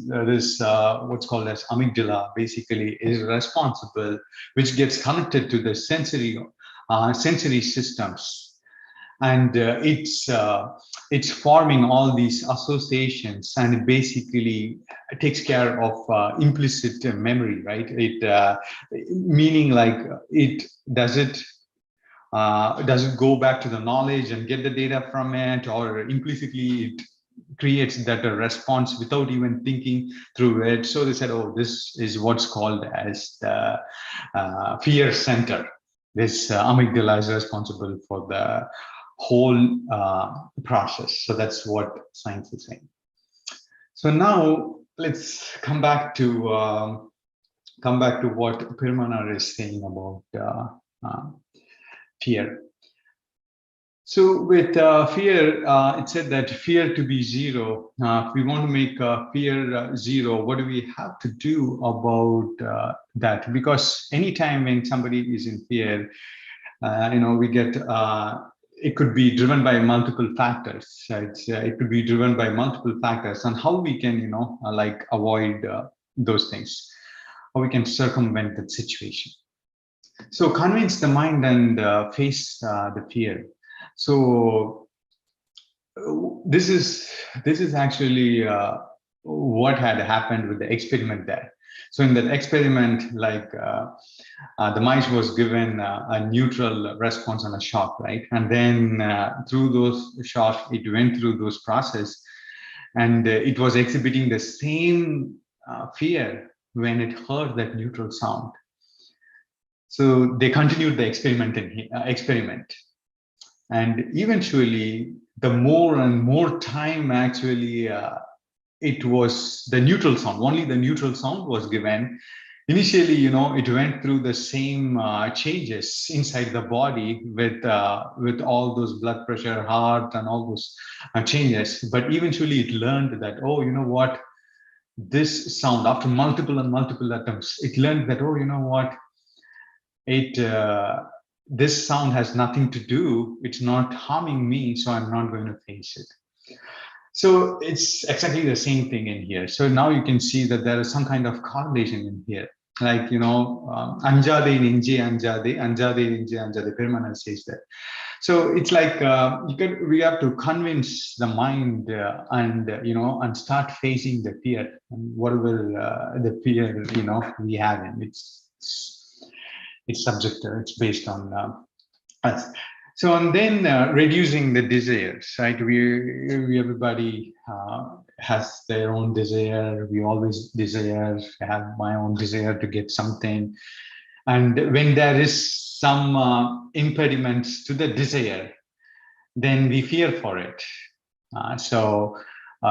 what's called as amygdala basically is responsible, which gets connected to the sensory systems. And it's forming all these associations, and it basically takes care of implicit memory, right? It meaning like does it go back to the knowledge and get the data from it, or implicitly creates that response without even thinking through it. So they said, oh, this is what's called as the fear center. This amygdala is responsible for the whole process. So that's what science is saying. So now let's come back to what Pirmanar is saying about fear. So with fear, it said that fear to be zero. If we want to make fear zero, what do we have to do about that? Because anytime when somebody is in fear, we get, it could be driven by multiple factors. It could be driven by multiple factors, and how we can, like avoid those things, how we can circumvent that situation. So convince the mind and face the fear. So this is actually what had happened with the experiment there. So in that experiment, like the mice was given a neutral response on a shock, right? And then through those shocks, it went through those process, and it was exhibiting the same fear when it heard that neutral sound. So they continued the experiment. And eventually, the more and more time actually, it was the neutral sound, only the neutral sound was given. Initially, it went through the same changes inside the body with all those blood pressure, heart, and all those changes. But eventually, it learned that, oh, you know what? This sound, after multiple attempts, it learned that, oh, you know what? This sound has nothing to do, it's not harming me, so I'm not going to face it. So it's exactly the same thing in here. So now you can see that there is some kind of correlation in here. Like, anjade ninje anjade, anjade ninje anjade, Pirmanar says that. So it's like we have to convince the mind and start facing the fear, and whatever the fear we have in it's subjective, it's based on us. So, and then reducing the desires, right? We everybody has their own desire. We always desire, have my own desire to get something. And when there is some impediments to the desire, then we fear for it.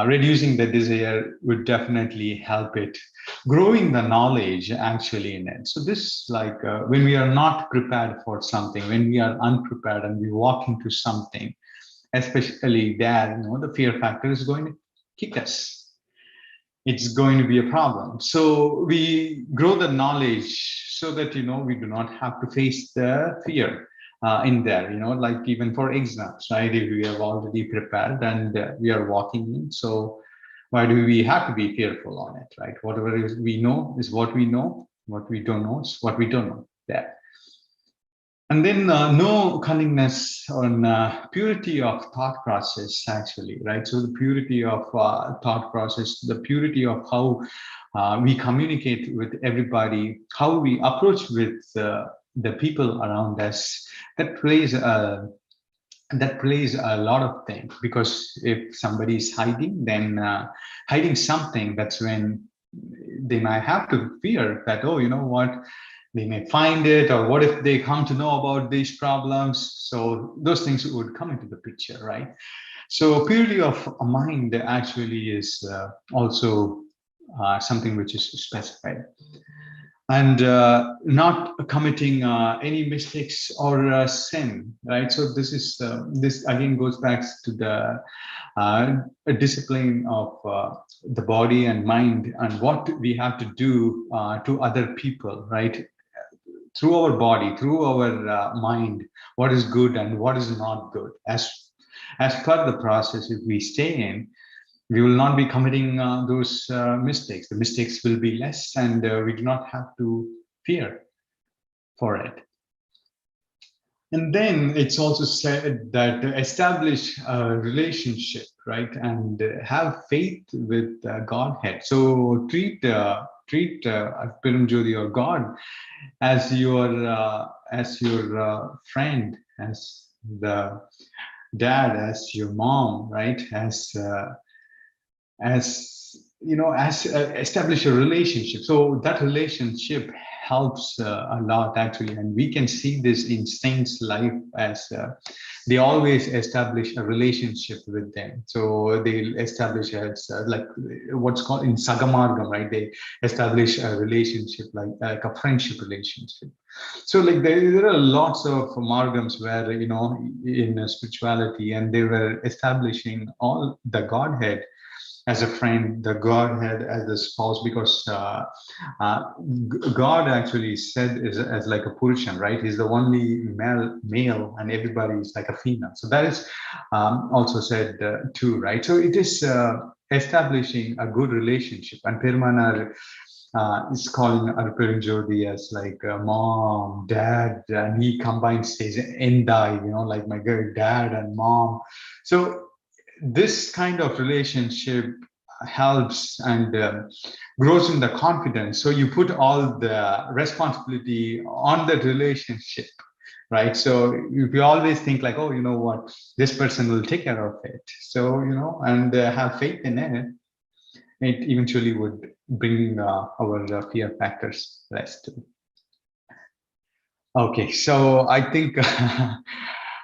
Reducing the desire would definitely help it. Growing the knowledge actually in it. So this, like when we are not prepared for something, when we are unprepared and we walk into something, especially there, the fear factor is going to kick us. It's going to be a problem. So we grow the knowledge so that, we do not have to face the fear. In there, like even for exams, right? If we have already prepared and we are walking in, so why do we have to be fearful on it, right? Whatever we know is what we know, what we don't know is what we don't know there. And then no cunningness on purity of thought process, actually, right? So the purity of thought process, the purity of how we communicate with everybody, how we approach with the people around us, that plays a lot of things. Because if somebody is hiding, then hiding something, that's when they might have to fear that, oh, you know what, they may find it, or what if they come to know about these problems? So those things would come into the picture, right? So purity of mind actually is also something which is specified. And not committing any mistakes or sin, right? So this again goes back to the discipline of the body and mind, and what we have to do to other people, right? Through our body, through our mind, what is good and what is not good. As per the process, if we stay in, we will not be committing those mistakes. The mistakes will be less, and we do not have to fear for it. And then it's also said that establish a relationship, right, and have faith with Godhead. So treat Param Jyoti or God as your friend, as the dad, as your mom, right, as as establish a relationship. So that relationship helps a lot actually, and we can see this in saints' life as they always establish a relationship with them. So they'll establish as like what's called in Sagamargam, right? They establish a relationship like a friendship relationship. So like there are lots of margams where in spirituality, and they were establishing all the Godhead as a friend, the Godhead as a spouse, because God actually said is as like a Purushan, right? He's the only male, and everybody is like a female. So that is also said too, right? So it is establishing a good relationship, and Perumanar is calling Arperinjodi as like mom, dad, and he combines says endai, like my good dad and mom. So this kind of relationship helps and grows in the confidence. So you put all the responsibility on the relationship, right? So if you always think like, oh, you know what, this person will take care of it. So, and have faith in it, it eventually would bring our fear factors less too. Okay, so I think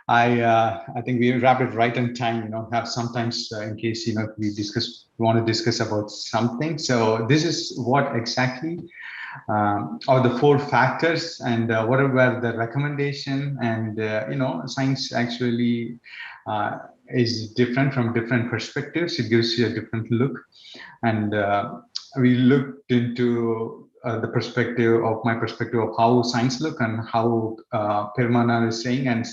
I think we wrap it right on time. Have sometimes in case we want to discuss about something. So this is what exactly are the 4 factors, and what were the recommendation, and science actually is different from different perspectives. It gives you a different look, and we looked into the perspective of my perspective of how science look and how Permana is saying, and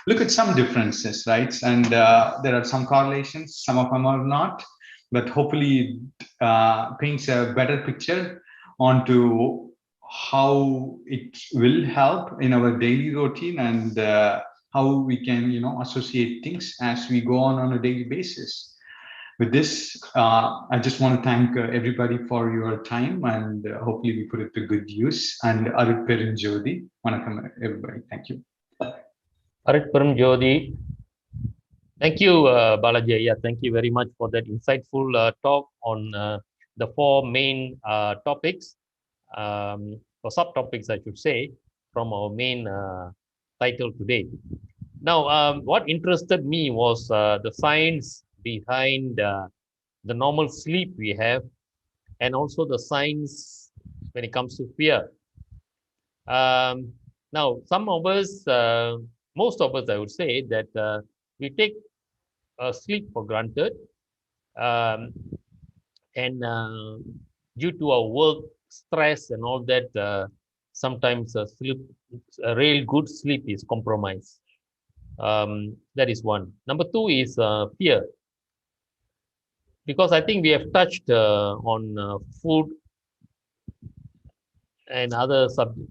look at some differences, right? And there are some correlations, some of them are not, but hopefully paints a better picture onto how it will help in our daily routine, and how we can associate things as we go on a daily basis. With this, I just want to thank everybody for your time, and hopefully we put it to good use. And Arut Perin Jodi, Vanakkam everybody. Thank you. Arut Perin Jodi. Thank you, Balaji. Yeah, thank you very much for that insightful talk on the 4 main topics, or subtopics, I should say, from our main title today. Now, what interested me was the science behind the normal sleep we have, and also the science when it comes to fear. Now, some of us, most of us, I would say, that we take sleep for granted, and due to our work stress and all that, sometimes a real good sleep is compromised. That is one. Number 2 is fear, because I think we have touched on food and other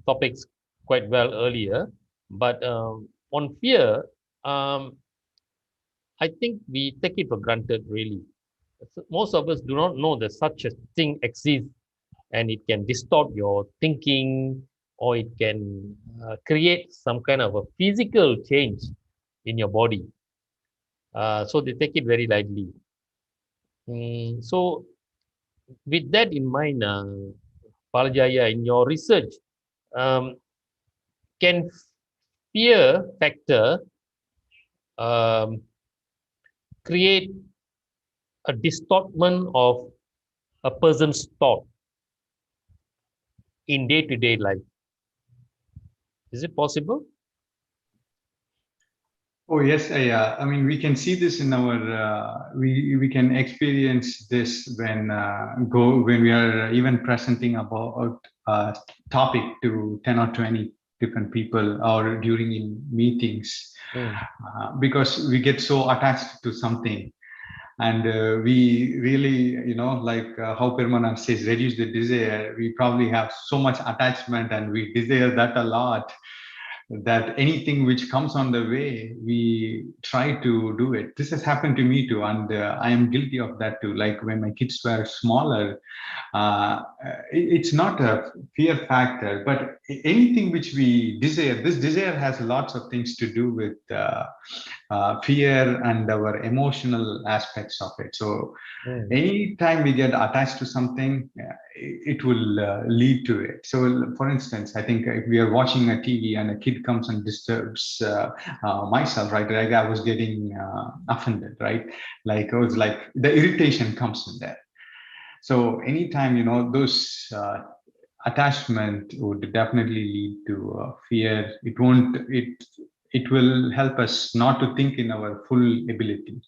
topics quite well earlier, but on fear, I think we take it for granted, really. Most of us do not know that such a thing exists, and it can distort your thinking, or it can create some kind of a physical change in your body. So they take it very lightly. So with that in mind, Balaji, in your research, can fear factor create a distortion of a person's thought in day-to-day life? Is it possible? Oh yes, I mean, we can see this in our we can experience this when we are even presenting about a topic to 10 or 20 different people, or during in meetings, because we get so attached to something, and we really like how Permana says, reduce the desire. We probably have so much attachment, and we desire that a lot. that anything which comes on the way, we try to do it. This has happened to me too, and I am guilty of that too. Like when my kids were smaller, it's not a fear factor, but anything which we desire, this desire has lots of things to do with fear and our emotional aspects of it. So anytime we get attached to something, it will lead to it. So for instance, I think if we are watching a TV and a kid comes and disturbs myself, right? Like I was getting offended, right? Like it was like the irritation comes in there. So anytime, you know, those attachment would definitely lead to fear. It will help us not to think in our full ability.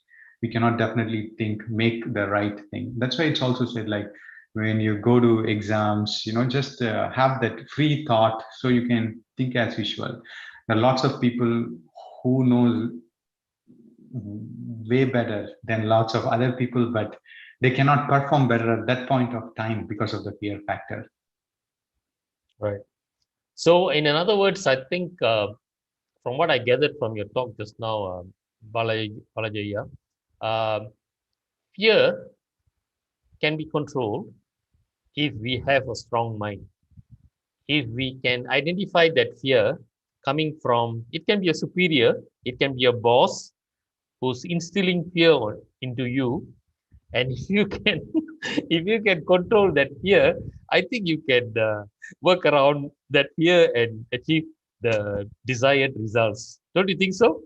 We cannot definitely make the right thing. That's why it's also said, like, when you go to exams, you know, just have that free thought so you can think as usual. There are lots of people who know way better than lots of other people, but they cannot perform better at that point of time because of the fear factor. Right. So in other words, I think from what I gathered from your talk just now, Balaji, fear can be controlled if we have a strong mind. If we can identify that fear coming from, it can be a superior, it can be a boss who's instilling fear into you, and if you can if you can control that fear, I think you can work around that fear and achieve the desired results. Don't you think so?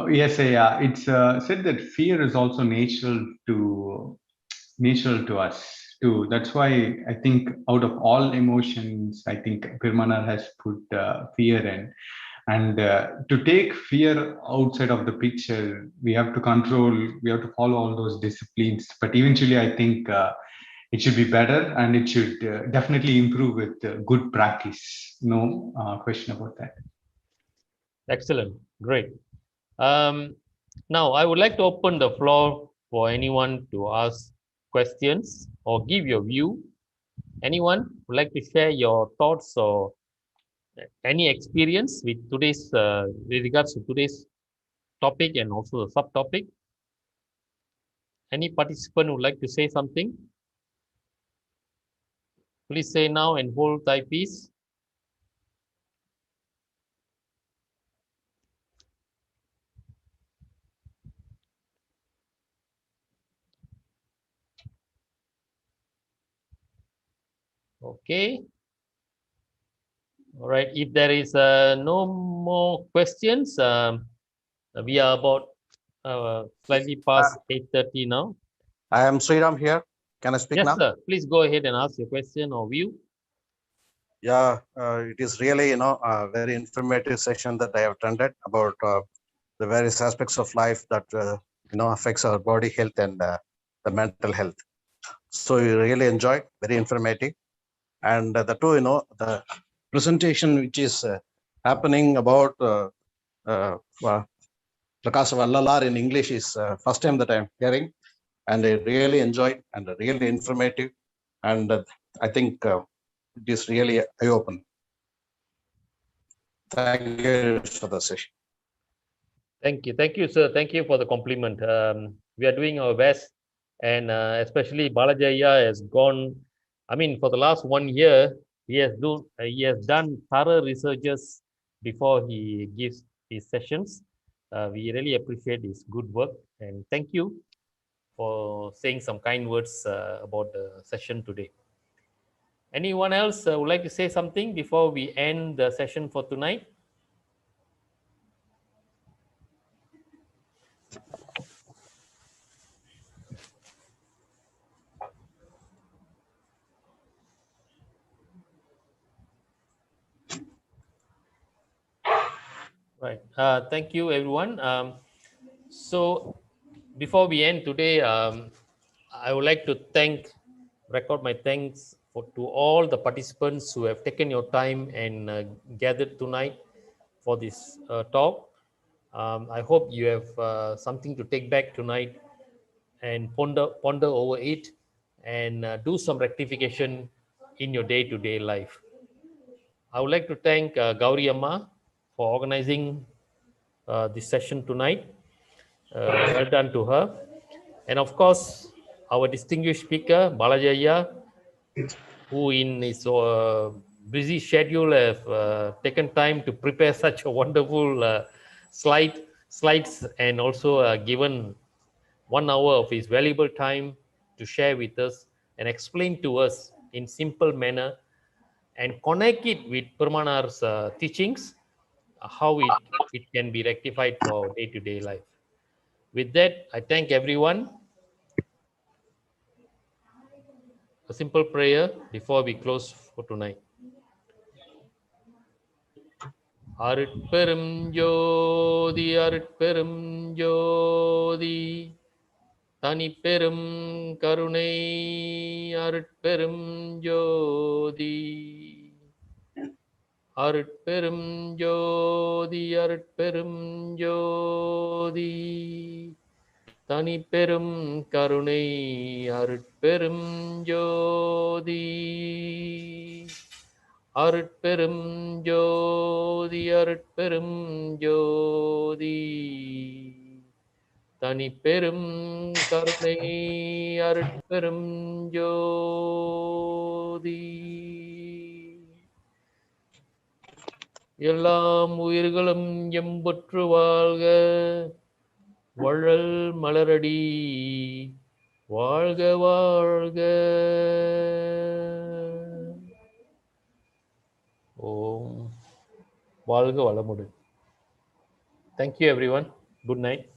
Yes, yeah. It's said that fear is also natural to us too. That's why I think out of all emotions, I think Pirmana has put fear in. And to take fear outside of the picture, we have to follow all those disciplines. But eventually, I think it should be better, and it should definitely improve with good practice. No question about that. Excellent. Great. Now, I would like to open the floor for anyone to ask questions or give your view. Anyone would like to share your thoughts or any experience with today's, with regards to today's topic and also the subtopic? Any participant would like to say something? Please say now and hold thy peace. Okay. All right. If there is no more questions, we are about slightly past 8:30 now. I am Sriram here. Can I speak Yes, now? sir. Please go ahead and ask your question or view. Yeah, it is really, a very informative session that I have attended about the various aspects of life that, affects our body health and the mental health. So we really enjoyed, very informative. And the two, the presentation which is happening about Prakash Vallalar in English is first time that I'm hearing, and I really enjoyed and really informative. And I think it is really eye-opening. Thank you for the session. Thank you, sir. Thank you for the compliment. We are doing our best, and especially Balaji has gone. I mean, for the last 1 year, he has done thorough researches before he gives his sessions. We really appreciate his good work, and thank you for saying some kind words about the session today. Anyone else would like to say something before we end the session for tonight? Right. Thank you, everyone. So before we end today, I would like to record my thanks to all the participants who have taken your time and gathered tonight for this talk. I hope you have something to take back tonight and ponder over it and do some rectification in your day-to-day life. I would like to thank Gauri Amma for organizing this session tonight. Well done to her. And of course, our distinguished speaker, Balaji Ayya, who in his busy schedule have taken time to prepare such a wonderful slides and also given 1 hour of his valuable time to share with us and explain to us in simple manner and connect it with Paramanar's teachings, how it can be rectified for our day-to-day life. With that, I thank everyone. A simple prayer before we close for tonight. அருட்பெரும் ஜோதி அருட்பெரும் ஜோதி தனிப்பெரும் கருணை அருட்பெரும் ஜோதி அருட்பெரும் ஜோதி அருட்பெரும் ஜோதி தனிப்பெரும் கருணை அருட்பெரும் ஜோதி அருட்பெரும் ஜோதி அருட்பெரும் ஜோதி தனிப்பெரும் கருணை அருட்பெரும் ஜோதி எல்லாம் உயிர்களும் எம்புற்று வாழ்க வள்ளல் மலரடி வாழ்க வாழ்க. ஓம் வாழ்க வளமுடன். Thank you everyone. Good night.